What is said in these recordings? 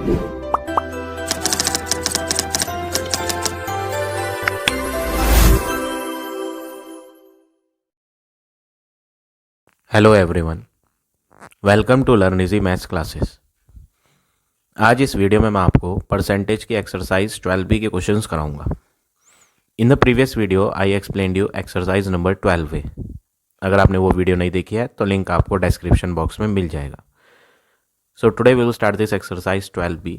Hello everyone, welcome to learn easy maths classes. आज इस video में मैं आपको परसेंटेज की एक्सरसाइज 12B के क्वेश्चंस कराऊंगा। In the previous video I explained you exercise number 12A। अगर आपने वो वीडियो नहीं देखी है तो लिंक आपको डिस्क्रिप्शन बॉक्स में मिल जाएगा। So today we will start this exercise 12B।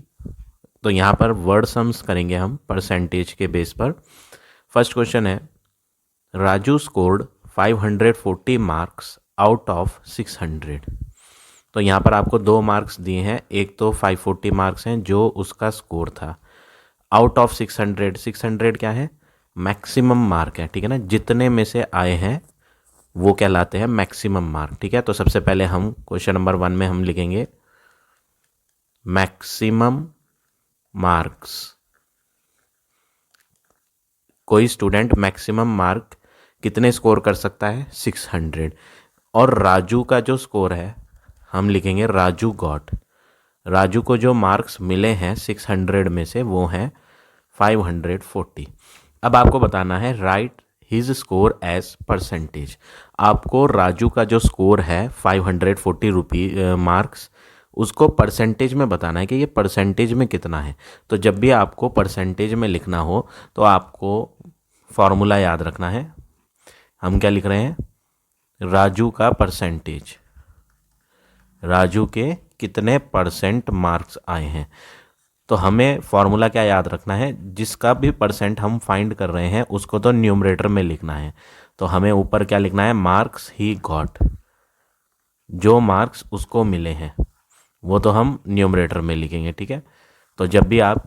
तो यहाँ पर वर्ड सम्स करेंगे हम परसेंटेज के बेस पर। फर्स्ट क्वेश्चन है, Raju scored 540 marks out of 600। तो यहाँ पर आपको 2 मार्क्स दिए हैं, एक तो 540 मार्क्स हैं जो उसका स्कोर था, आउट ऑफ 600। 600 क्या है? मैक्सिमम मार्क है, ठीक है ना। जितने में से आए हैं वो कहलाते हैं मैक्सिमम मार्क, ठीक है। तो सबसे पहले हम क्वेश्चन नंबर 1 में हम लिखेंगे मैक्सिमम मार्क्स। कोई स्टूडेंट मैक्सिमम मार्क कितने स्कोर कर सकता है? 600। और राजू का जो स्कोर है हम लिखेंगे राजू गॉट। राजू को जो मार्क्स मिले हैं 600 में से वो हैं 540। अब आपको बताना है write his score as percentage. आपको राजू का जो स्कोर है 540 मार्क्स, उसको परसेंटेज में बताना है कि ये परसेंटेज में कितना है। तो जब भी आपको परसेंटेज में लिखना हो तो आपको फॉर्मूला याद रखना है। हम क्या लिख रहे हैं? राजू का परसेंटेज, राजू के कितने परसेंट मार्क्स आए हैं। तो हमें फॉर्मूला क्या याद रखना है? जिसका भी परसेंट हम फाइंड कर रहे हैं उसको तो न्यूमरेटर में लिखना है। तो हमें ऊपर क्या लिखना है? Marks he got. जो मार्क्स उसको मिले हैं वो तो हम न्यूमरेटर में लिखेंगे, ठीक है। तो जब भी आप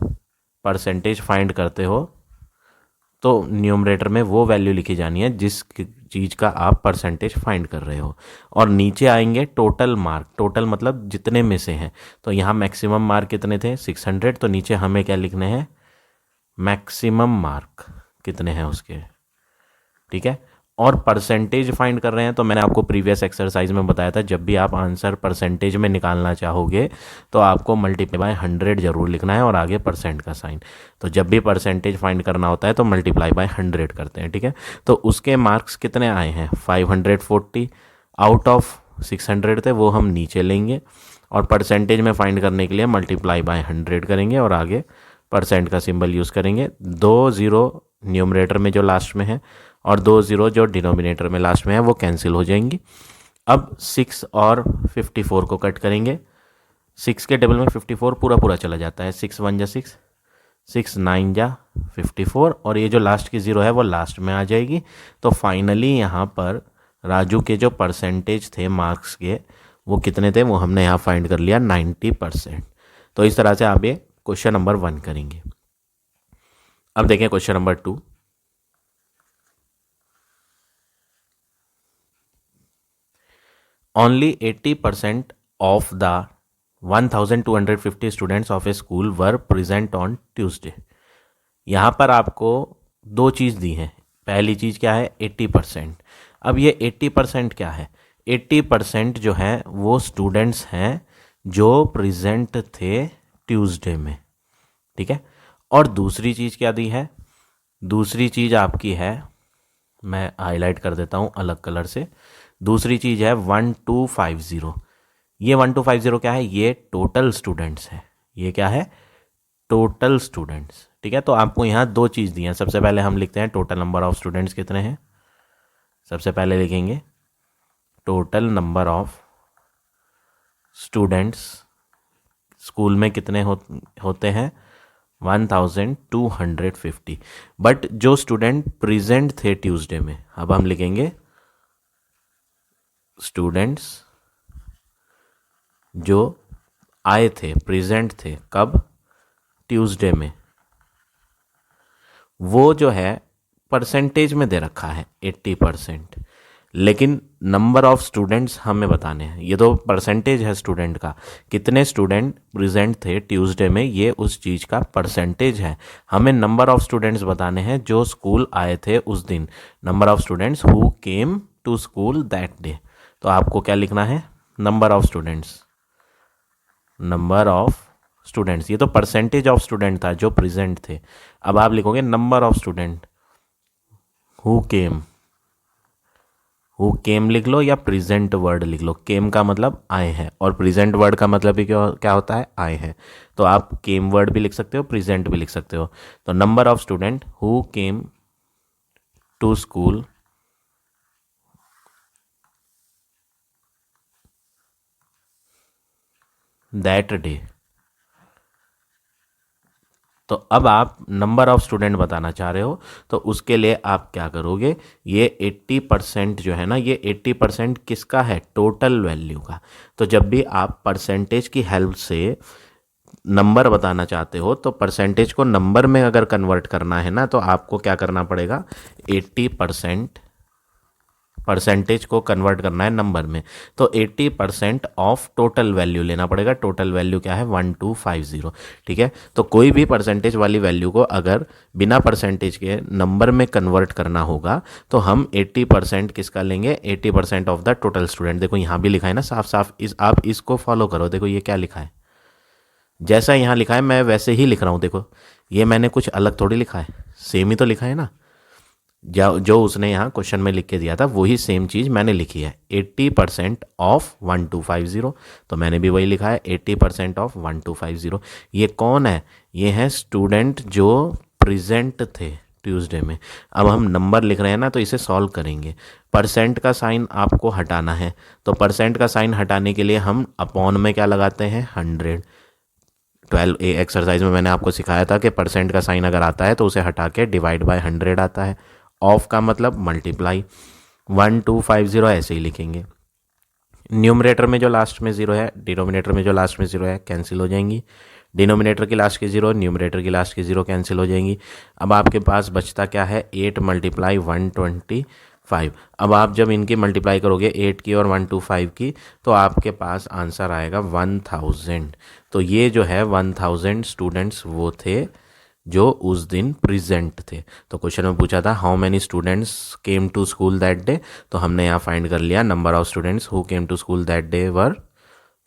परसेंटेज फाइंड करते हो तो न्यूमरेटर में वो वैल्यू लिखी जानी है जिस चीज़ का आप परसेंटेज फाइंड कर रहे हो। और नीचे आएंगे टोटल मार्क। टोटल मतलब जितने में से हैं। तो यहाँ मैक्सिमम मार्क कितने थे? 600। तो नीचे हमें क्या लिखने हैं? मैक्सिमम मार्क कितने हैं उसके, ठीक है। और परसेंटेज फाइंड कर रहे हैं तो मैंने आपको प्रीवियस एक्सरसाइज में बताया था, जब भी आप आंसर परसेंटेज में निकालना चाहोगे तो आपको मल्टीप्लाई बाय 100 जरूर लिखना है और आगे परसेंट का साइन। तो जब भी परसेंटेज फाइंड करना होता है तो मल्टीप्लाई बाय 100 करते हैं, ठीक है। तो उसके मार्क्स कितने आए हैं? 540 आउट ऑफ 600 थे, वो हम नीचे लेंगे और परसेंटेज में फाइंड करने के लिए मल्टीप्लाई बाय 100 करेंगे और आगे परसेंट का सिंबल यूज़ करेंगे। 2 0 न्यूमरेटर में जो लास्ट में है और 2 0 जो डिनोमिनेटर में लास्ट में है वो कैंसिल हो जाएंगी। अब 6 और 54 को कट करेंगे। 6 के टेबल में 54 पूरा पूरा चला जाता है। 6 1 जा 6, 6 9 जा 54 और ये जो लास्ट की 0 है वो लास्ट में आ जाएगी। तो फाइनली यहाँ पर राजू के जो परसेंटेज थे मार्क्स के वो कितने थे वो हमने यहाँ फाइंड कर लिया, 90%। तो इस तरह से आप ये क्वेश्चन नंबर 1 करेंगे। अब देखें question number 2। Only 80% of the 1250 students of a school were present on Tuesday। यहाँ पर आपको 2 चीज़ दी हैं। पहली चीज़ क्या है? 80%। अब ये 80% क्या है? 80% जो है वो स्टूडेंट्स हैं जो प्रेजेंट थे ट्यूसडे में, ठीक है। और दूसरी चीज़ क्या दी है? दूसरी चीज़ आपकी है, मैं हाईलाइट कर देता हूँ अलग कलर से। दूसरी चीज़ है 1250। ये 1250 क्या है? ये टोटल स्टूडेंट्स है। ये क्या है? टोटल स्टूडेंट्स, ठीक है। तो आपको यहाँ 2 चीज़ दी हैं। सबसे पहले हम लिखते हैं टोटल नंबर ऑफ स्टूडेंट्स कितने हैं। सबसे पहले लिखेंगे total number of students school में कितने होते हैं? 1250। बट जो स्टूडेंट प्रेजेंट थे ट्यूसडे में, अब हम लिखेंगे स्टूडेंट्स जो आए थे, प्रेजेंट थे, कब? ट्यूसडे में। वो जो है परसेंटेज में दे रखा है 80%, लेकिन नंबर ऑफ स्टूडेंट्स हमें बताने हैं। ये तो परसेंटेज है स्टूडेंट का, कितने स्टूडेंट प्रेजेंट थे ट्यूसडे में, ये उस चीज़ का परसेंटेज है। हमें नंबर ऑफ स्टूडेंट्स बताने हैं जो स्कूल आए थे उस दिन। Number of students who came to school that day. तो आपको क्या लिखना है? Number of students, number of students, ये तो परसेंटेज ऑफ स्टूडेंट था जो प्रेजेंट थे। अब आप लिखोगे number of student who came, who came लिख लो या प्रेजेंट वर्ड लिख लो। केम का मतलब आए हैं और प्रेजेंट वर्ड का मतलब भी क्या होता है, आए हैं। तो आप केम वर्ड भी लिख सकते हो, प्रेजेंट भी लिख सकते हो। तो number of student who came to school that day. तो अब आप नंबर ऑफ स्टूडेंट बताना चाह रहे हो, तो उसके लिए आप क्या करोगे, ये 80% जो है ना, ये 80% किसका है, टोटल वैल्यू का। तो जब भी आप परसेंटेज की हेल्प से नंबर बताना चाहते हो, तो परसेंटेज को नंबर में अगर कन्वर्ट करना है ना, तो आपको क्या करना पड़ेगा, 80% परसेंटेज को कन्वर्ट करना है नंबर में। तो 80% ऑफ टोटल वैल्यू लेना पड़ेगा। टोटल वैल्यू क्या है, 1250। ठीक है, तो कोई भी परसेंटेज वाली वैल्यू को अगर बिना परसेंटेज के नंबर में कन्वर्ट करना होगा, तो हम 80% किसका लेंगे, 80% ऑफ द टोटल स्टूडेंट। देखो यहाँ भी लिखा है ना साफ साफ, आप इसको फॉलो करो। देखो ये क्या लिखा है, जैसा यहाँ लिखा है मैं वैसे ही लिख रहा हूँ। देखो ये मैंने कुछ अलग थोड़ी लिखा है, सेम ही तो लिखा है ना। जो उसने यहाँ क्वेश्चन में लिख के दिया था वही सेम चीज़ मैंने लिखी है, 80% ऑफ 1250। तो मैंने भी वही लिखा है, 80% ऑफ 1250। ये कौन है, ये है स्टूडेंट जो प्रेजेंट थे ट्यूसडे में। अब हम नंबर लिख रहे हैं ना, तो इसे सॉल्व करेंगे। परसेंट का साइन आपको हटाना है, तो परसेंट का साइन हटाने के लिए हम अपॉन में क्या लगाते हैं, 100। 12A एक्सरसाइज में मैंने आपको सिखाया था कि परसेंट का साइन अगर आता है तो उसे हटा के डिवाइड बाय 100 आता है। ऑफ का मतलब मल्टीप्लाई, 1250 ऐसे ही लिखेंगे। न्यूमरेटर में जो लास्ट में जीरो है, डिनोमिनेटर में जो लास्ट में जीरो है, कैंसिल हो जाएंगी। डिनोमिनेटर की लास्ट की जीरो, न्यूमरेटर की लास्ट की जीरो कैंसिल हो जाएंगी। अब आपके पास बचता क्या है, 8 × 125। अब आप जब इनकी मल्टीप्लाई करोगे 8 की और 125 की, तो आपके पास आंसर आएगा 1000। तो ये जो है 1000 स्टूडेंट्स वो थे जो उस दिन प्रेजेंट थे। तो क्वेश्चन में पूछा था how many students came to school that day, तो हमने यहाँ फाइंड कर लिया number of students who came to school that day were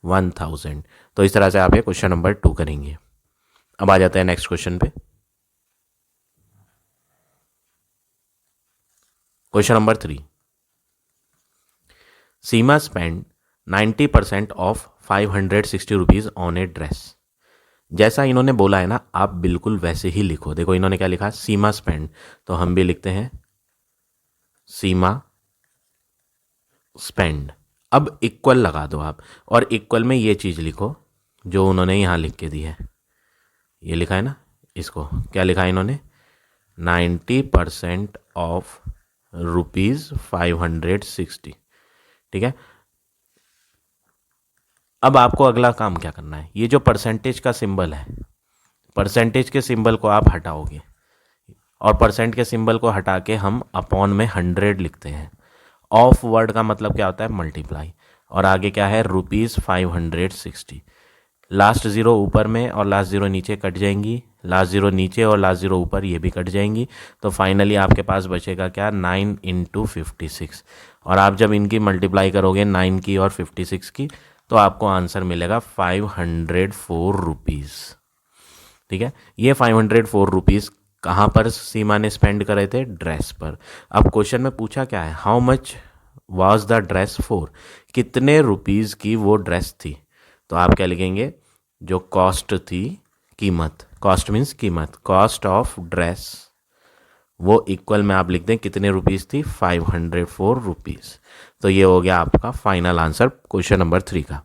1000। तो इस तरह से आप ये क्वेश्चन नंबर 2 करेंगे। अब आ जाते हैं नेक्स्ट क्वेश्चन पे। Question number 3, Seema spend 90% of 560 rupees on a dress. जैसा इन्होंने बोला है ना, आप बिल्कुल वैसे ही लिखो। देखो इन्होंने क्या लिखा, सीमा स्पेंड, तो हम भी लिखते हैं सीमा स्पेंड। अब इक्वल लगा दो आप, और इक्वल में ये चीज़ लिखो जो उन्होंने यहाँ लिख के दी है। ये लिखा है ना, इसको क्या लिखा है इन्होंने, 90% ऑफ ₹560। ठीक है, अब आपको अगला काम क्या करना है, ये जो परसेंटेज का सिंबल है, परसेंटेज के सिंबल को आप हटाओगे, और परसेंट के सिंबल को हटा के हम अपॉन में 100 लिखते हैं। ऑफ वर्ड का मतलब क्या होता है, मल्टीप्लाई, और आगे क्या है, ₹560। लास्ट ज़ीरो ऊपर में और लास्ट ज़ीरो नीचे कट जाएंगी, लास्ट ज़ीरो नीचे और लास्ट ज़ीरो ऊपर, ये भी कट जाएंगी। तो फाइनली आपके पास बचेगा क्या, 9 × 56। और आप जब इनकी मल्टीप्लाई करोगे 9 की और 56 की, तो आपको आंसर मिलेगा 504 रुपीज़। ठीक है, ये 504 रुपीज़ कहाँ पर सीमा ने स्पेंड करे थे, ड्रेस पर। अब क्वेश्चन में पूछा क्या है, how much was the dress for, कितने रुपीज़ की वो ड्रेस थी। तो आप क्या लिखेंगे, जो कॉस्ट थी, कीमत, कॉस्ट मीन्स कीमत, कॉस्ट ऑफ ड्रेस, वो इक्वल में आप लिख दें कितने रुपीज़ थी, 504 रुपीज़। तो ये हो गया आपका फाइनल आंसर क्वेश्चन नंबर 3 का।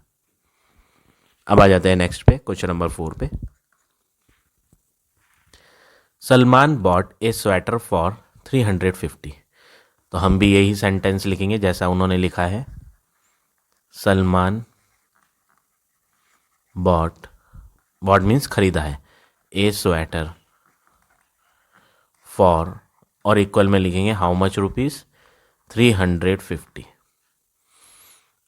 अब आ जाते हैं नेक्स्ट पे, क्वेश्चन नंबर 4 पे। Salman bot A sweater for 350। तो हम भी यही सेंटेंस लिखेंगे जैसा उन्होंने लिखा है, सलमान बॉट, बॉट मीन्स खरीदा है, ए स्वेटर फॉर, और इक्वल में लिखेंगे हाउ मच रुपीज़, 350।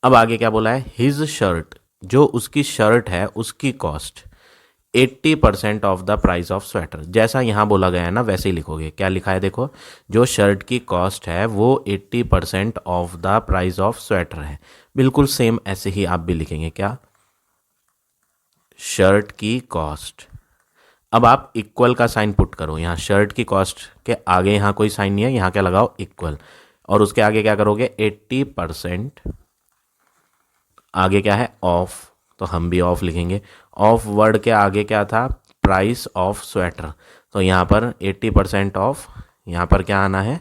अब आगे क्या बोला है, हिज शर्ट, जो उसकी शर्ट है उसकी cost 80% of the price of sweater. जैसा यहाँ बोला गया है ना वैसे ही लिखोगे। क्या लिखा है देखो, जो शर्ट की कॉस्ट है वो 80% of the price of sweater है। बिल्कुल सेम ऐसे ही आप भी लिखेंगे, क्या, शर्ट की कॉस्ट। अब आप इक्वल का साइन पुट करो, यहाँ शर्ट की कॉस्ट के आगे यहाँ कोई साइन नहीं है, यहाँ क्या लगाओ इक्वल, और उसके आगे क्या करोगे 80%, आगे क्या है ऑफ, तो हम भी ऑफ लिखेंगे। ऑफ वर्ड के आगे क्या था प्राइस ऑफ स्वेटर, तो यहाँ पर 80% ऑफ, यहाँ पर क्या आना है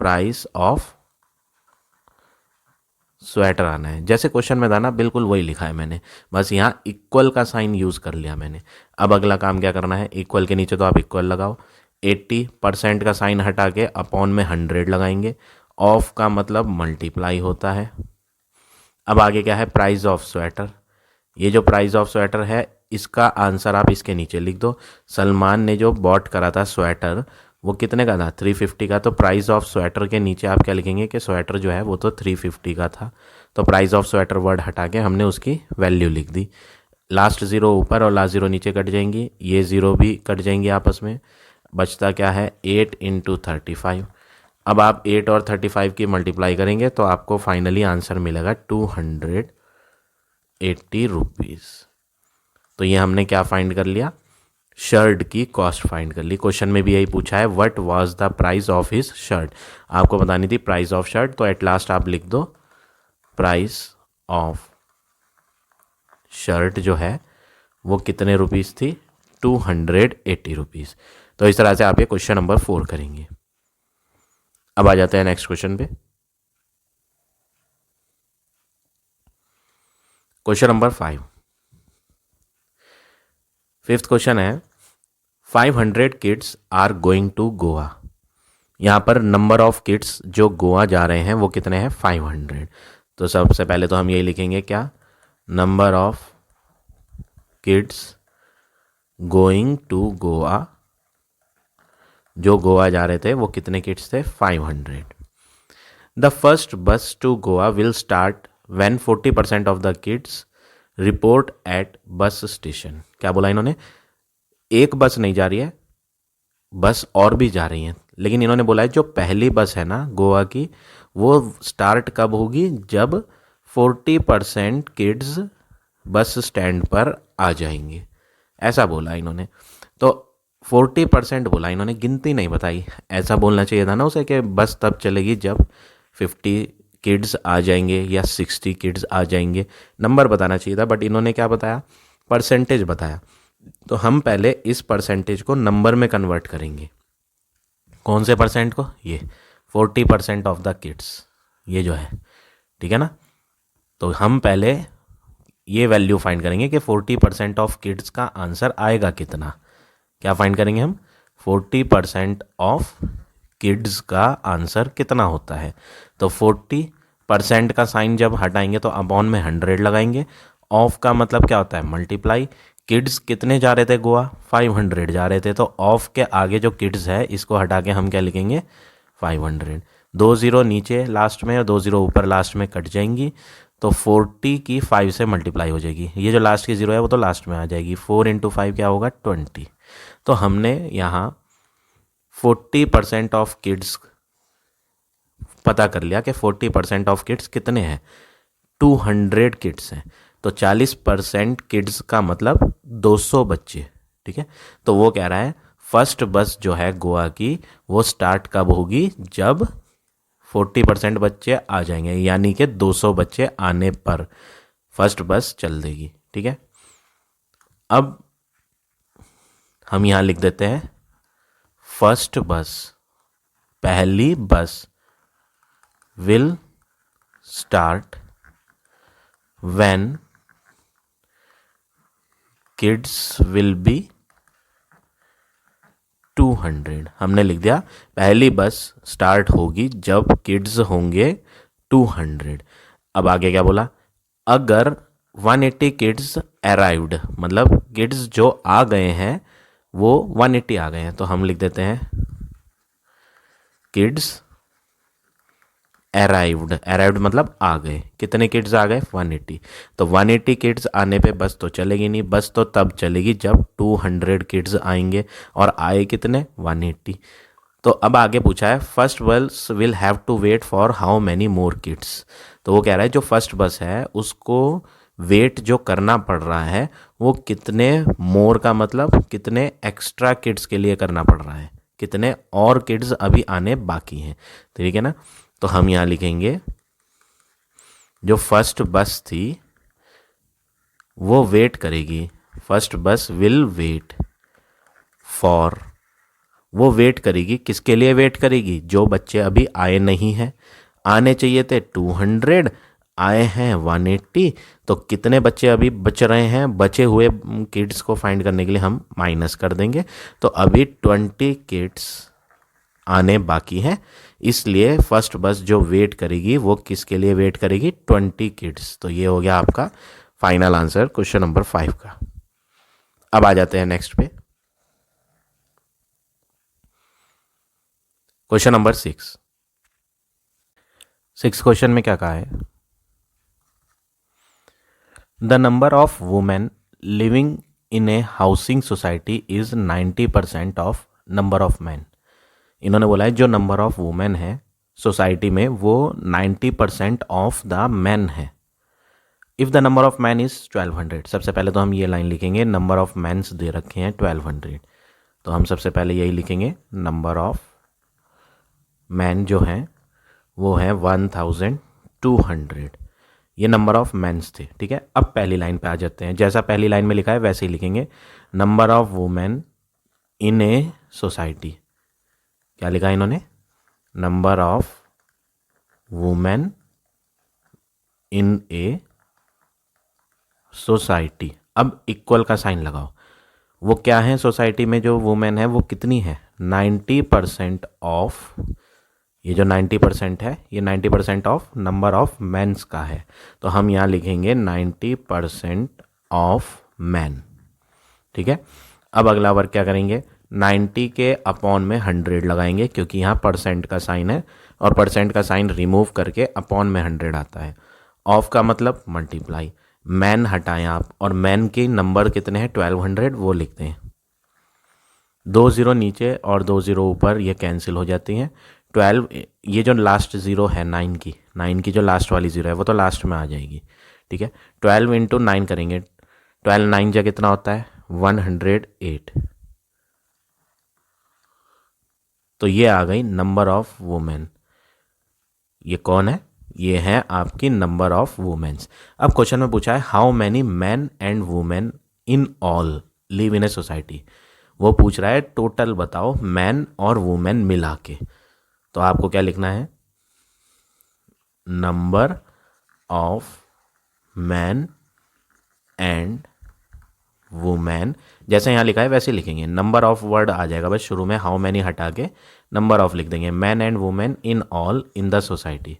प्राइस ऑफ स्वेटर आना है। जैसे क्वेश्चन में था ना बिल्कुल वही लिखा है मैंने, बस यहाँ इक्वल का साइन यूज़ कर लिया मैंने। अब अगला काम क्या करना है, इक्वल के नीचे तो आप इक्वल लगाओ, 80% का साइन हटा के अपॉन में 100 लगाएंगे, ऑफ का मतलब मल्टीप्लाई होता है। अब आगे क्या है प्राइस ऑफ स्वेटर, ये जो प्राइस ऑफ स्वेटर है इसका आंसर आप इसके नीचे लिख दो। सलमान ने जो बॉट करा था स्वेटर वो कितने का था 350 का, तो प्राइस ऑफ स्वेटर के नीचे आप क्या लिखेंगे कि स्वेटर जो है वो तो 350 का था, तो प्राइस ऑफ स्वेटर वर्ड हटा के हमने उसकी वैल्यू लिख दी। लास्ट ज़ीरो ऊपर और लास्ट ज़ीरो नीचे कट जाएंगी, ये ज़ीरो भी कट जाएंगी आपस में, बचता क्या है 8 × 35। अब आप 8 और 35 की मल्टीप्लाई करेंगे तो आपको फाइनली आंसर मिलेगा 280 रुपीज़। तो ये हमने क्या फाइंड कर लिया, शर्ट की कॉस्ट फाइंड कर ली। क्वेश्चन में भी यही पूछा है what was the price of his shirt, आपको बतानी थी प्राइस ऑफ शर्ट, तो एट लास्ट आप लिख दो प्राइस ऑफ शर्ट जो है वो कितने रुपीस थी 280 रुपीज़। तो इस तरह से आप ये क्वेश्चन नंबर 4 करेंगे। अब आ जाते हैं नेक्स्ट क्वेश्चन पे, क्वेश्चन नंबर 5। फिफ्थ क्वेश्चन है 500 kids are going to Goa. यहाँ पर नंबर ऑफ किड्स जो गोवा जा रहे हैं वो कितने हैं 500। तो सबसे पहले तो हम यही लिखेंगे क्या, number of kids going to Goa, जो गोवा जा रहे थे वो कितने किड्स थे 500। The first bus to Goa will start when 40% of the kids report at bus station. क्या बोला इन्होंने, एक बस नहीं जा रही है, बस और भी जा रही हैं, लेकिन इन्होंने बोला है जो पहली बस है ना गोवा की वो स्टार्ट कब होगी, जब 40% किड्स बस स्टैंड पर आ जाएंगे, ऐसा बोला इन्होंने। तो 40% बोला इन्होंने, गिनती नहीं बताई। ऐसा बोलना चाहिए था ना उसे कि बस तब चलेगी जब 50 किड्स आ जाएंगे या 60 किड्स आ जाएंगे, नंबर बताना चाहिए था, बट इन्होंने क्या बताया परसेंटेज बताया। तो हम पहले इस परसेंटेज को नंबर में कन्वर्ट करेंगे। कौन से परसेंट को, ये 40% ऑफ द किड्स, ये जो है, ठीक है ना। तो हम पहले ये वैल्यू फाइंड करेंगे कि 40% ऑफ किड्स का आंसर आएगा कितना। क्या फाइंड करेंगे हम, 40% ऑफ किड्स का आंसर कितना होता है। तो 40% का साइन जब हटाएंगे तो अपॉन में 100 लगाएंगे, ऑफ का मतलब क्या होता है मल्टीप्लाई। किड्स कितने जा रहे थे गोवा 500 जा रहे थे, तो ऑफ के आगे जो किड्स है इसको हटा के हम क्या लिखेंगे 500। 2 0 नीचे लास्ट में और 2 0 ऊपर लास्ट में कट जाएंगी, तो 40 की 5 से मल्टीप्लाई हो जाएगी, ये जो लास्ट की 0 है वो तो लास्ट में आ जाएगी। 4 × 5 क्या होगा 20। तो हमने यहाँ 40% ऑफ किड्स पता कर लिया कि 40% ऑफ किड्स कितने हैं 200 किड्स हैं, तो 40% किड्स का मतलब 200 बच्चे, ठीक है। तो वो कह रहा है फर्स्ट बस जो है गोवा की वो स्टार्ट कब होगी, जब 40% बच्चे आ जाएंगे, यानी कि 200 बच्चे आने पर फर्स्ट बस चल देगी, ठीक है। अब हम यहाँ लिख देते हैं फर्स्ट बस, पहली बस will start when kids will be 200। हमने लिख दिया पहली बस स्टार्ट होगी जब किड्स होंगे 200। अब आगे क्या बोला, अगर 180 किड्स अराइव्ड, मतलब किड्स जो आ गए हैं वो 180 आ गए हैं, तो हम लिख देते हैं किड्स अराइव्ड, अराइव्ड मतलब आ गए, कितने किड्स आ गए 180। तो 180 किड्स आने पे बस तो चलेगी नहीं, बस तो तब चलेगी जब 200 किड्स आएंगे, और आए कितने 180। तो अब आगे पूछा है first bus will have to wait for how many more kids. तो वो कह रहा है जो फर्स्ट बस है उसको वेट जो करना पड़ रहा है वो कितने मोर का मतलब कितने एक्स्ट्रा किड्स के लिए करना पड़ रहा है, कितने और किड्स अभी आने बाकी हैं, ठीक है ना। तो हम यहाँ लिखेंगे जो फर्स्ट बस थी वो वेट करेगी, first bus will wait for, वो वेट करेगी किसके लिए वेट करेगी, जो बच्चे अभी आए नहीं हैं। आने चाहिए थे 200, आए हैं 180, तो कितने बच्चे अभी बच रहे हैं, बचे हुए किड्स को फाइंड करने के लिए हम माइनस कर देंगे। तो अभी 20 किड्स आने बाकी हैं, इसलिए फर्स्ट बस जो वेट करेगी वो किसके लिए वेट करेगी, 20 किड्स। तो ये हो गया आपका फाइनल आंसर क्वेश्चन नंबर 5 का। अब आ जाते हैं नेक्स्ट पे, क्वेश्चन नंबर 6। क्वेश्चन में क्या कहा है, the number of women living in A housing society is 90% of number of man. इन्होंने बोला है जो नंबर ऑफ वुमेन है सोसाइटी में वो 90% ऑफ द मैन है। If the number of man is 1200, सबसे पहले तो हम ये लाइन लिखेंगे, नंबर ऑफ मैन्स दे रखे हैं 1200, तो हम सबसे पहले यही लिखेंगे, नंबर ऑफ मैन जो हैं वो है 1200, ये नंबर ऑफ मैन्स थे, ठीक है। अब पहली लाइन पे आ जाते हैं, जैसा पहली लाइन में लिखा है वैसे ही लिखेंगे, number of women in a society. क्या लिखा है इन्होंने, number of women in a society. अब इक्वल का साइन लगाओ, वो क्या है सोसाइटी में जो वुमेन है वो कितनी है, 90% ऑफ, ये जो 90% है ये 90% ऑफ नंबर ऑफ मैन्स का है, तो हम यहाँ लिखेंगे 90% ऑफ मैन, ठीक है। अब अगला वर्क क्या करेंगे, 90 के अपॉन में 100 लगाएंगे, क्योंकि यहाँ परसेंट का साइन है और परसेंट का साइन रिमूव करके अपॉन में 100 आता है। ऑफ का मतलब मल्टीप्लाई, मैन हटाएं आप, और मैन के नंबर कितने हैं 1200, वो लिखते हैं, 2 0 नीचे और 2 0 ऊपर, ये कैंसिल हो जाती हैं। 12, ये जो लास्ट ज़ीरो है 9 की जो लास्ट वाली ज़ीरो है वो तो लास्ट में आ जाएगी, ठीक है। 12 इंटू 9 करेंगे, 12 9 जा कितना होता है 108, तो ये आ गई नंबर ऑफ वुमेन। ये कौन है, ये है आपकी नंबर ऑफ वुमेन्स। अब क्वेश्चन में पूछा है how many man and women in all live in a society, वो पूछ रहा है टोटल बताओ मैन और वुमेन मिला के। तो आपको क्या लिखना है, number of man and women, जैसे यहाँ लिखा है वैसे लिखेंगे, नंबर ऑफ वर्ड आ जाएगा बस शुरू में, हाउ मैनी हटा के नंबर ऑफ लिख देंगे, man and women in all in the society,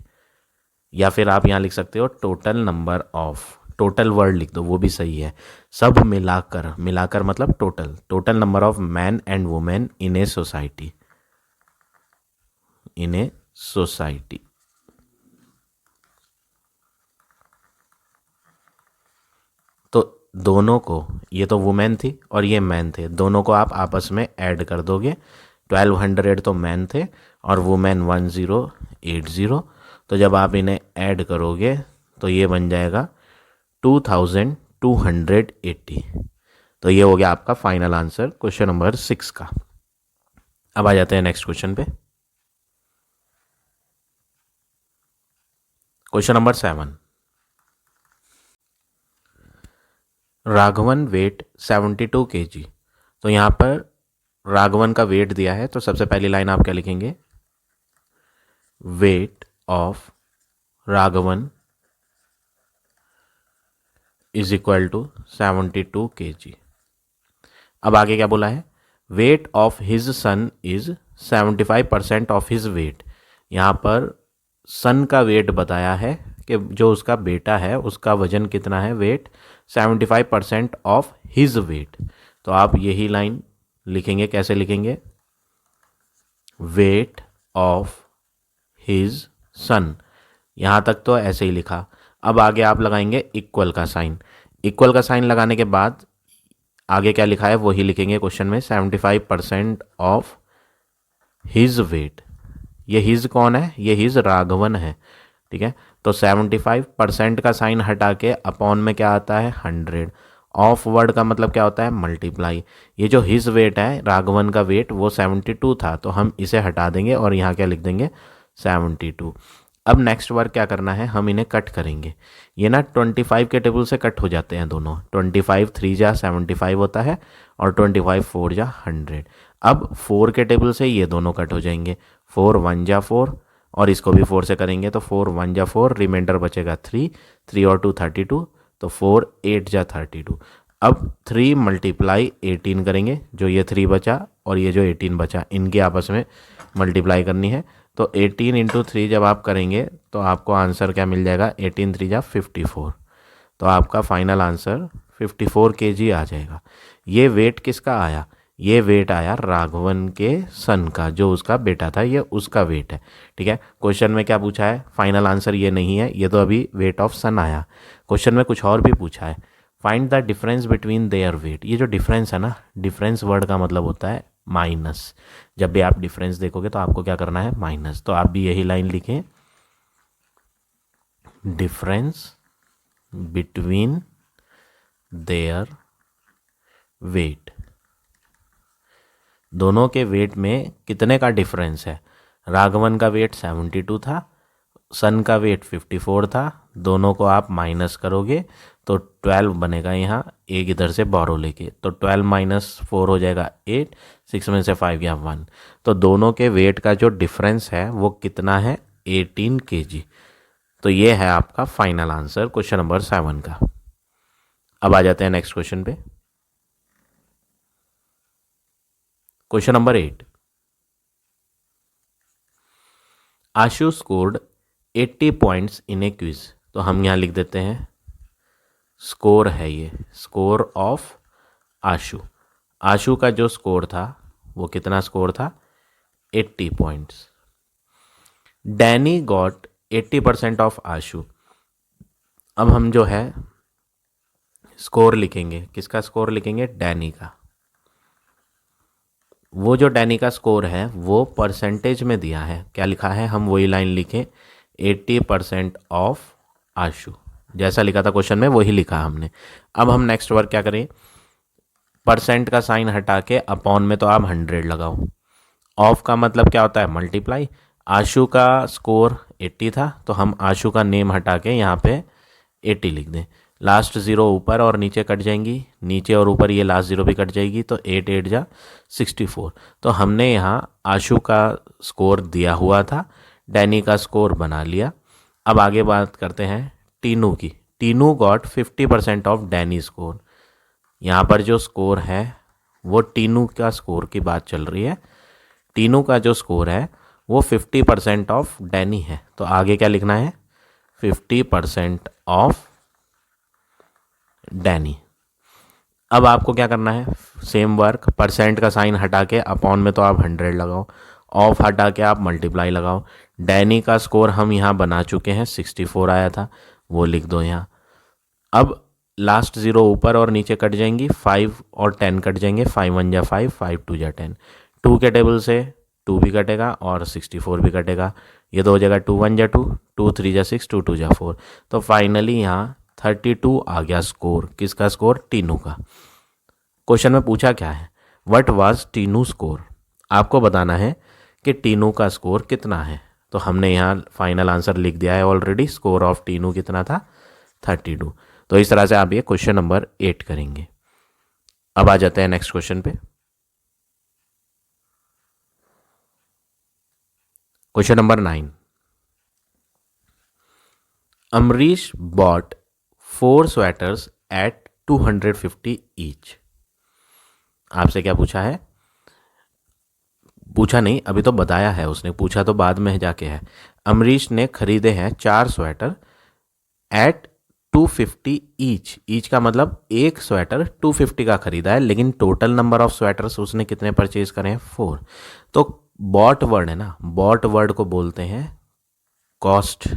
या फिर आप यहाँ लिख सकते हो total number of, total word लिख दो वो भी सही है, सब मिलाकर, मिलाकर मतलब total, total number of man and women in a society, in a society. तो दोनों को, ये तो वुमेन थी और ये मैन थे, दोनों को आप आपस में ऐड कर दोगे, 1200 तो मैन थे और वुमेन 1080, तो जब आप इन्हें ऐड करोगे तो ये बन जाएगा 2280। तो ये हो गया आपका फाइनल आंसर क्वेश्चन नंबर 6 का। अब आ जाते हैं नेक्स्ट क्वेश्चन पे, question number 7। Raghavan weight 72 kg, तो यहाँ पर राघवन का वेट दिया है, तो सबसे पहली लाइन आप क्या लिखेंगे, weight of Raghavan is equal to 72 kg। अब आगे क्या बोला है, weight of his son is 75% of his weight. यहाँ पर सन का वेट बताया है कि जो उसका बेटा है उसका वजन कितना है, वेट 75% ऑफ हिज वेट। तो आप यही लाइन लिखेंगे, कैसे लिखेंगे, वेट ऑफ हिज सन, यहाँ तक तो ऐसे ही लिखा। अब आगे आप लगाएंगे इक्वल का साइन, इक्वल का साइन लगाने के बाद आगे क्या लिखा है वही लिखेंगे क्वेश्चन में, 75% ऑफ हिज वेट। ये हिज कौन है, ये हिज राघवन है, ठीक है। तो 75% का साइन हटा के अपॉन में क्या आता है 100। ऑफ वर्ड का मतलब क्या होता है मल्टीप्लाई। ये जो हिज वेट है राघवन का वेट वो 72 था, तो हम इसे हटा देंगे और यहाँ क्या लिख देंगे 72। अब नेक्स्ट वर्क क्या करना है, हम इन्हें कट करेंगे। ये ना 25 के टेबल से कट हो जाते हैं दोनों। 25 3 जा 75 होता है और 25 4 जा 100। अब 4 के टेबल से ये दोनों कट हो जाएंगे। 4 1 जा 4 और इसको भी 4 से करेंगे तो 4 1 जा 4, रिमाइंडर बचेगा 3, 3 और 2 32, तो 4 8 जा 32। अब 3 मल्टीप्लाई 18 करेंगे, जो ये 3 बचा और ये जो 18 बचा इनके आपस में मल्टीप्लाई करनी है। तो 18 इंटू 3 जब आप करेंगे तो आपको आंसर क्या मिल जाएगा 18 3 जा 54। तो आपका फाइनल आंसर 54 kg आ जाएगा। ये वेट किसका आया, ये वेट आया राघवन के सन का, जो उसका बेटा था ये उसका वेट है। ठीक है, क्वेश्चन में क्या पूछा है, फाइनल आंसर ये नहीं है, ये तो अभी वेट ऑफ सन आया। क्वेश्चन में कुछ और भी पूछा है, find the difference between their weight. ये जो डिफरेंस है ना, डिफरेंस वर्ड का मतलब होता है माइनस। जब भी आप डिफरेंस देखोगे तो आपको क्या करना है माइनस। तो आप भी यही लाइन लिखें, डिफरेंस बिटवीन देयर वेट। दोनों के वेट में कितने का डिफरेंस है। राघवन का वेट 72 था, सन का वेट 54 था। दोनों को आप माइनस करोगे तो 12 बनेगा, यहाँ एक इधर से बोरो लेके, तो 12 माइनस 4 हो जाएगा 8, 6 में से 5 या 1। तो दोनों के वेट का जो डिफरेंस है वो कितना है 18 kg। तो ये है आपका फाइनल आंसर क्वेश्चन नंबर 7 का। अब आ जाते हैं नेक्स्ट क्वेश्चन पे, question number 8। Ashu scored 80 points in A quiz. तो हम यहाँ लिख देते हैं स्कोर है, ये स्कोर ऑफ आशु। आशु का जो स्कोर था वो कितना स्कोर था 80 पॉइंट्स। डैनी गॉट 80% ऑफ आशु। अब हम जो है स्कोर लिखेंगे, किसका स्कोर लिखेंगे डैनी का। वो जो डैनी का स्कोर है वो परसेंटेज में दिया है, क्या लिखा है हम वही लाइन लिखें 80% ऑफ आशु। जैसा लिखा था क्वेश्चन में वही लिखा हमने। अब हम नेक्स्ट वर्क क्या करें, परसेंट का साइन हटा के अपॉन में तो आप 100 लगाओ। ऑफ का मतलब क्या होता है मल्टीप्लाई। आशु का स्कोर 80 था तो हम आशु का नेम हटा के यहाँ पे 80 लिख दें। लास्ट ज़ीरो ऊपर और नीचे कट जाएंगी, नीचे और ऊपर ये लास्ट ज़ीरो भी कट जाएगी, तो 8 8 जा 64। तो हमने यहाँ आशु का स्कोर दिया हुआ था, डैनी का स्कोर बना लिया। अब आगे बात करते हैं टीनू की। Tinu got 50% of Danny score. यहाँ पर जो स्कोर है वो टीनू का स्कोर की बात चल रही है। टीनू का जो स्कोर है वो 50% ऑफ डैनी है, तो आगे क्या लिखना है 50% ऑफ डैनी। अब आपको क्या करना है सेम वर्क, परसेंट का साइन हटा के अपॉन में तो आप 100 लगाओ, ऑफ हटा के आप मल्टीप्लाई लगाओ। डैनी का स्कोर हम यहाँ बना चुके हैं 64 आया था, वो लिख दो यहाँ। अब लास्ट ज़ीरो ऊपर और नीचे कट जाएंगी, 5 और 10 कट जाएंगे, 5 1 जा 5, 5 2 जा 10। 2 के टेबल से 2 भी कटेगा और 64 भी कटेगा, ये तो हो जाएगा 2 1 जा 2, 2 3 जा 6, 2 2 जा 4। तो फाइनली यहाँ 32 आ गया स्कोर, किसका स्कोर टीनू का। क्वेश्चन में पूछा क्या है व्हाट वाज टीनू स्कोर। आपको बताना है कि टीनू का स्कोर कितना है। तो हमने यहाँ फाइनल आंसर लिख दिया है ऑलरेडी, स्कोर ऑफ टीनू कितना था 32। तो इस तरह से आप ये क्वेश्चन नंबर 8 करेंगे। अब आ जाते हैं नेक्स्ट क्वेश्चन पे, question number 9। Amrish bought 4 sweaters at 250 each. आपसे क्या पूछा है, पूछा नहीं अभी तो बताया है उसने, पूछा तो बाद में जाके है। अमरीश ने खरीदे हैं 4 स्वेटर एट 250 ईच। ईच का मतलब एक स्वेटर 250 का खरीदा है, लेकिन टोटल नंबर ऑफ स्वेटर्स उसने कितने परचेज करे हैं 4। तो बॉट वर्ड है ना, बॉट वर्ड को बोलते हैं कॉस्ट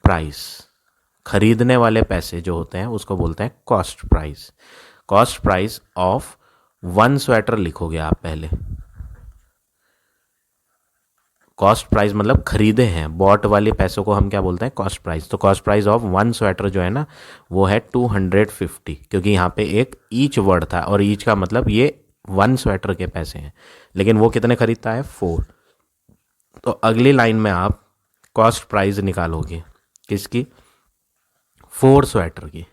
प्राइस। खरीदने वाले पैसे जो होते हैं उसको बोलते हैं cost price. Cost price of 1 sweater लिखोगे आप पहले, कॉस्ट प्राइस मतलब खरीदे हैं, बॉट वाले पैसों को हम क्या बोलते हैं, कॉस्ट प्राइस। तो cost price of one sweater जो है ना वो है 250, क्योंकि यहाँ पे एक ईच वर्ड था और ईच का मतलब ये वन स्वेटर के पैसे हैं, लेकिन वो कितने खरीदता है, 4। तो अगली लाइन में आप कॉस्ट प्राइस निकालोगे किसकी, 4 स्वेटर की,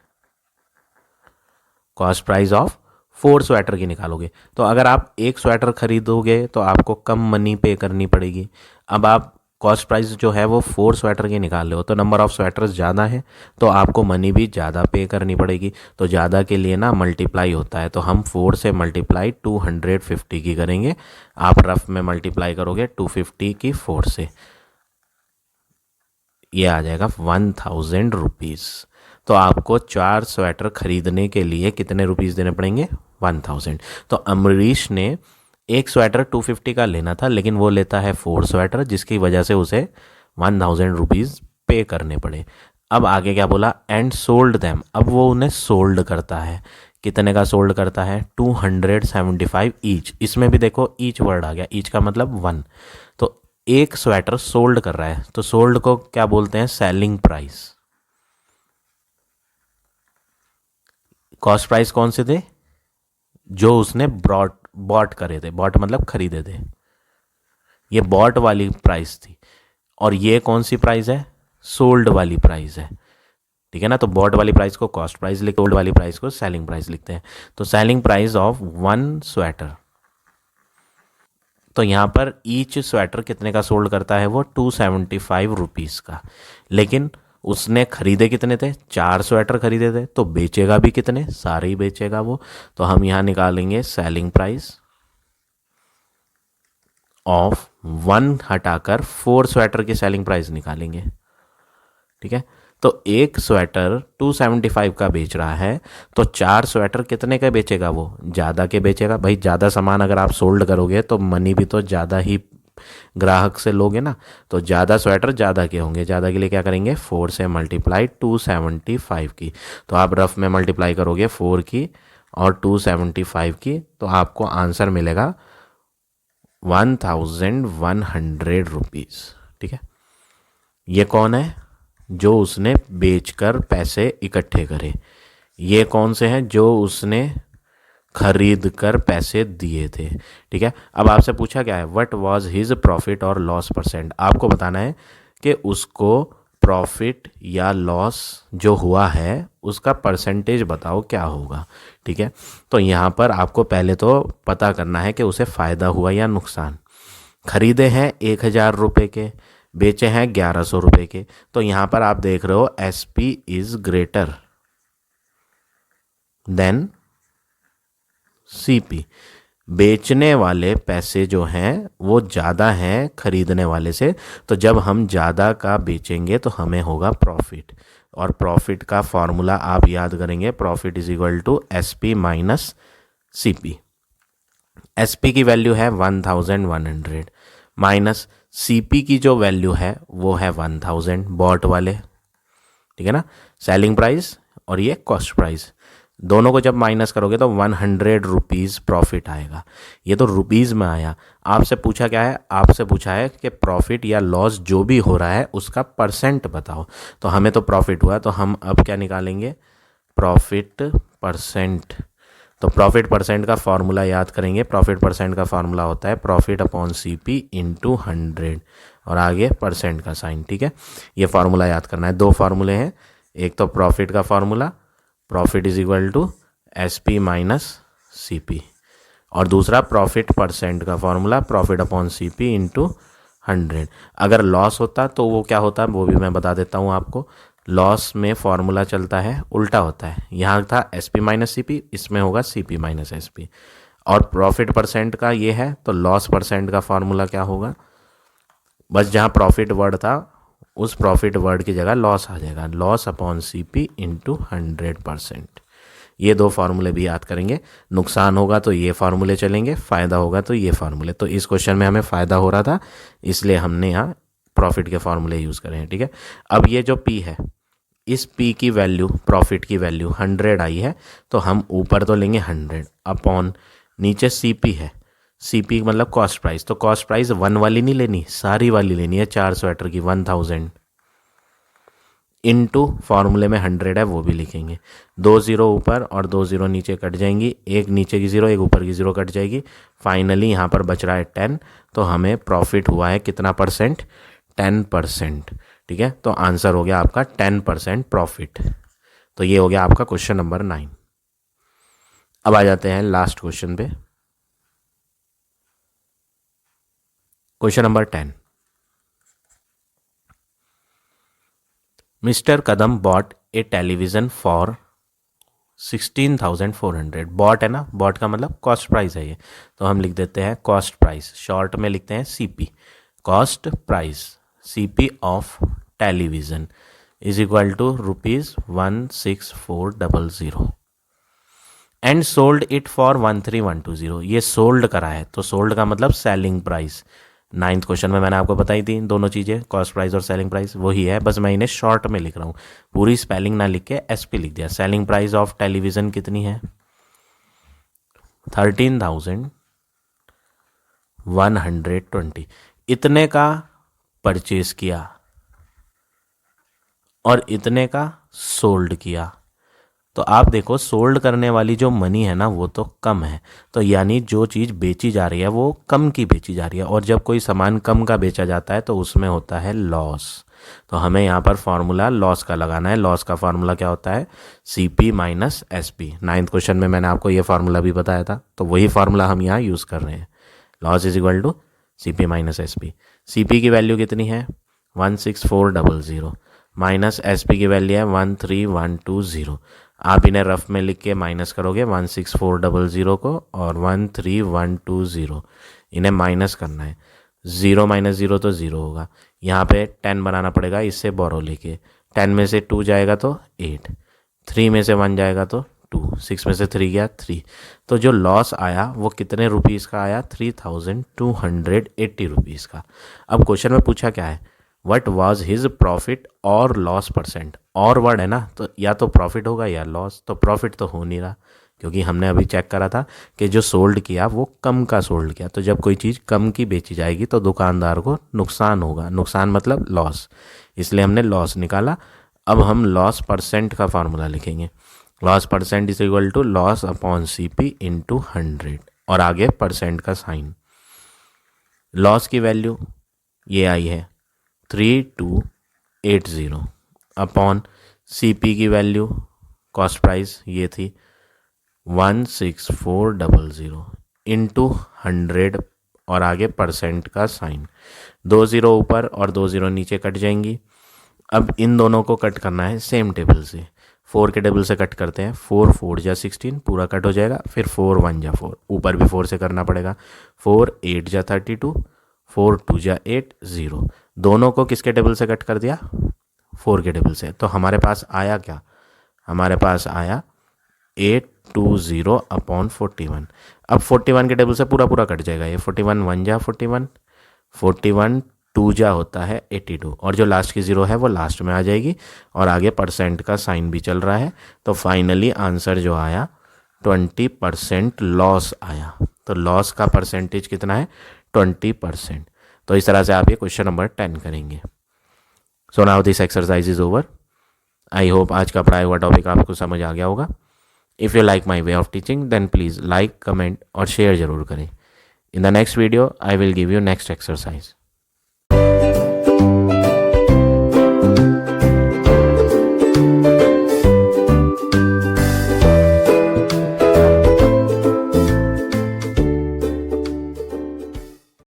कॉस्ट प्राइस ऑफ 4 स्वेटर की निकालोगे। तो अगर आप एक स्वेटर खरीदोगे तो आपको कम मनी पे करनी पड़ेगी। अब आप कॉस्ट प्राइस जो है वो 4 स्वेटर की निकाल रहे हो, तो नंबर ऑफ़ स्वेटर्स ज़्यादा है तो आपको मनी भी ज़्यादा पे करनी पड़ेगी। तो ज़्यादा के लिए ना मल्टीप्लाई होता है, तो हम 4 से मल्टीप्लाई 250 की करेंगे। आप रफ में मल्टीप्लाई करोगे 250 की 4 से, ये आ जाएगा 1000 रुपीज़। तो आपको 4 स्वेटर खरीदने के लिए कितने रुपीज़ देने पड़ेंगे, 1000। तो अमरीश ने एक स्वेटर 250 का लेना था, लेकिन वो लेता है 4 स्वेटर, जिसकी वजह से उसे 1000 रुपीज़ पे करने पड़े। अब आगे क्या बोला, एंड सोल्ड दैम। अब वो उन्हें सोल्ड करता है, कितने का सोल्ड करता है, 275 ईच। इसमें भी देखो ईच वर्ड आ गया, ईच का मतलब 1। तो एक स्वेटर सोल्ड कर रहा है, तो सोल्ड को क्या बोलते हैं, सेलिंग प्राइस। कॉस्ट प्राइस कौन से थे, जो उसने बॉट करे थे, बॉट मतलब खरीदे थे, ये बॉट वाली प्राइस थी। और ये कौन सी प्राइस है, सोल्ड वाली प्राइस है, ठीक है ना। तो बॉट वाली प्राइस को कॉस्ट प्राइस लिखते हैं, सोल्ड वाली प्राइस को सेलिंग प्राइस लिखते हैं। तो सेलिंग प्राइस ऑफ 1 स्वेटर, तो यहाँ पर ईच स्वेटर कितने का सोल्ड करता है, वो 275 रुपीज़ का। लेकिन उसने खरीदे कितने थे, 4 स्वेटर खरीदे थे, तो बेचेगा भी कितने, सारे ही बेचेगा वो। तो हम यहाँ निकालेंगे सेलिंग प्राइस ऑफ 1 हटाकर 4 स्वेटर की सेलिंग प्राइस निकालेंगे, ठीक है। तो एक स्वेटर 275 का बेच रहा है, तो 4 स्वेटर कितने का बेचेगा, वो ज़्यादा के बेचेगा। भाई ज़्यादा सामान अगर आप सोल्ड करोगे तो मनी भी तो ज़्यादा ही ग्राहक से लोगे ना, तो ज़्यादा स्वेटर ज़्यादा के होंगे। ज़्यादा के लिए क्या करेंगे, 4 से मल्टीप्लाई 275 की। तो आप रफ में मल्टीप्लाई करोगे 4 की और 275 की, तो आपको आंसर मिलेगा 1100 रुपीज़, ठीक है। ये कौन है, जो उसने बेचकर पैसे इकट्ठे करे। ये कौन से हैं, जो उसने खरीद कर पैसे दिए थे, ठीक है। अब आपसे पूछा क्या है, व्हाट वाज हिज प्रॉफिट और लॉस परसेंट। आपको बताना है कि उसको प्रॉफिट या लॉस जो हुआ है उसका परसेंटेज बताओ क्या होगा, ठीक है। तो यहाँ पर आपको पहले तो पता करना है कि उसे फ़ायदा हुआ या नुकसान। खरीदे हैं 1000 रुपये के, बेचे हैं 1100 रुपये के। तो यहाँ पर आप देख रहे हो S P is greater than C P. बेचने वाले पैसे जो हैं वो ज़्यादा हैं खरीदने वाले से, तो जब हम ज़्यादा का बेचेंगे तो हमें होगा प्रॉफिट। और प्रॉफिट का फॉर्मूला आप याद करेंगे, profit is equal to S P minus C P. S P की वैल्यू है 1100 माइनस सी पी की जो वैल्यू है वो है 1000 बॉट वाले, ठीक है ना। सेलिंग प्राइस और ये कॉस्ट प्राइस, दोनों को जब माइनस करोगे तो 100 रुपीज़ प्रॉफिट आएगा। ये तो रुपीज़ में आया। आपसे पूछा क्या है, आपसे पूछा है कि प्रॉफिट या लॉस जो भी हो रहा है उसका परसेंट बताओ। तो हमें तो प्रॉफिट हुआ, तो हम अब क्या निकालेंगे, प्रॉफिट परसेंट। तो प्रॉफिट परसेंट का फॉर्मूला याद करेंगे। प्रॉफिट परसेंट का फॉर्मूला होता है profit upon C P into 100 और आगे परसेंट का साइन, ठीक है। ये फार्मूला याद करना है। 2 फार्मूले हैं, एक तो प्रॉफिट का formula profit is equal to S P minus C P, और दूसरा प्रॉफिट परसेंट का formula profit upon C P into 100। अगर लॉस होता तो वो क्या होता, वो भी मैं बता देता हूँ आपको। लॉस में फॉर्मूला चलता है उल्टा होता है, यहाँ था S P minus C P, इसमें होगा C P minus S P. और प्रॉफिट परसेंट का ये है, तो लॉस परसेंट का फॉर्मूला क्या होगा, बस जहाँ प्रॉफिट वर्ड था उस प्रॉफिट वर्ड की जगह लॉस आ जाएगा, loss upon C P into 100%। ये 2 फार्मूले भी याद करेंगे। नुकसान होगा तो ये फार्मूले चलेंगे, फ़ायदा होगा तो ये फार्मूले। तो इस क्वेश्चन में हमें फ़ायदा हो रहा था इसलिए हमने यहाँ प्रॉफिट के फार्मूले यूज़ करे हैं, ठीक है। अब ये जो पी है, इस पी की वैल्यू, प्रॉफिट की वैल्यू 100 आई है, तो हम ऊपर तो लेंगे 100 अपॉन नीचे सी पी है। CP मतलब कॉस्ट प्राइस, तो कॉस्ट प्राइस 1 वाली नहीं लेनी, सारी वाली लेनी है 4 स्वेटर की, 1000 इनटू फॉर्मूले में 100 है वो भी लिखेंगे। 2 0 ऊपर और 2 0 नीचे कट जाएंगी, एक नीचे की 0 एक ऊपर की 0 कट जाएगी। फाइनली यहाँ पर बच रहा है 10, तो हमें प्रॉफिट हुआ है कितना परसेंट, 10%। ठीक है, तो आंसर हो गया आपका 10% प्रॉफिट। तो ये हो गया आपका क्वेश्चन नंबर 9। अब आ जाते हैं लास्ट क्वेश्चन पे, question number 10। Mister Kadam bought a television for 16,400। Bought है ना, बॉट का मतलब कॉस्ट प्राइस है ये, तो हम लिख देते हैं कॉस्ट प्राइस, शॉर्ट में लिखते हैं CP, cost price CP of television is equal to ₹16400 and sold it for 13,120। ये सोल्ड करा है, तो सोल्ड का मतलब सेलिंग प्राइस। 9th क्वेश्चन में मैंने आपको बताई थी दोनों चीज़ें, कॉस्ट प्राइस और सेलिंग प्राइस वही है, बस मैं इन्हें शॉर्ट में लिख रहा हूँ, पूरी स्पेलिंग ना लिख के SP लिख दिया। सेलिंग प्राइस ऑफ टेलीविज़न कितनी है, 13,120। इतने का परचेज किया और इतने का सोल्ड किया, तो आप देखो सोल्ड करने वाली जो मनी है ना वो तो कम है, तो यानी जो चीज़ बेची जा रही है वो कम की बेची जा रही है, और जब कोई सामान कम का बेचा जाता है तो उसमें होता है लॉस। तो हमें यहाँ पर फॉर्मूला लॉस का लगाना है। लॉस का फॉर्मूला क्या होता है, CP minus SP। 9th question में मैंने आपको ये फार्मूला भी बताया था, तो वही फार्मूला हम यहाँ यूज़ कर रहे हैं। Loss is equal to CP minus SP। CP की वैल्यू कितनी है 16400 माइनस SP की वैल्यू है 13120। आप इन्हें रफ में लिख के माइनस करोगे 16400 को और 13120, इन्हें माइनस करना है। 0 माइनस 0 तो 0 होगा, यहाँ पे 10 बनाना पड़ेगा इससे बोरो लेके। 10 में से 2 जाएगा तो 8, 3 में से 1 जाएगा तो 2, 6 में से 3 गया 3। तो जो लॉस आया वो कितने रुपीज़ का आया, 3280 रुपीज़ का। अब क्वेश्चन में पूछा क्या है, वट वॉज हिज प्रॉफिट और लॉस परसेंट। और वर्ड है ना, तो या तो प्रॉफिट होगा या लॉस, तो प्रॉफिट तो हो नहीं रहा क्योंकि हमने अभी चेक करा था कि जो सोल्ड किया वो कम का सोल्ड किया। तो जब कोई चीज़ कम की बेची जाएगी तो दुकानदार को नुकसान होगा, नुकसान मतलब लॉस, इसलिए हमने लॉस निकाला। अब हम लॉस परसेंट का फार्मूला लिखेंगे। Loss percent is equal to loss upon CP into 100 और आगे परसेंट का साइन। लॉस की वैल्यू ये आई है 3280 अपॉन CP की वैल्यू कॉस्ट प्राइस ये थी 16400 इंटू 100 और आगे परसेंट का साइन। 2 0 ऊपर और 2 0 नीचे कट जाएंगी। अब इन दोनों को कट करना है सेम टेबल से, 4 के टेबल से कट करते हैं। 4 4 जा 16 पूरा कट हो जाएगा, फिर 4 1 जा 4, ऊपर भी 4 से करना पड़ेगा। 4 8 जा 32, 4 2 जा 8 0। दोनों को किसके टेबल से कट कर दिया, 4 के टेबल से। तो हमारे पास आया क्या, हमारे पास आया 820 अपॉन 41। अब 41 के टेबल से पूरा पूरा कट जाएगा, ये 41 1 जा 41, 41 2 जा होता है 82, और जो लास्ट की 0 है वो लास्ट में आ जाएगी और आगे परसेंट का साइन भी चल रहा है। तो फाइनली आंसर जो आया 20% लॉस आया। तो लॉस का परसेंटेज कितना है 20%। तो इस तरह से आप ये क्वेश्चन नंबर 10 करेंगे। So now this exercise is over. I hope आज का पढ़ाया हुआ टॉपिक आपको समझ आ गया होगा। If you like my way of teaching then please like, comment और शेयर ज़रूर करें। In the next video I will give you next exercise.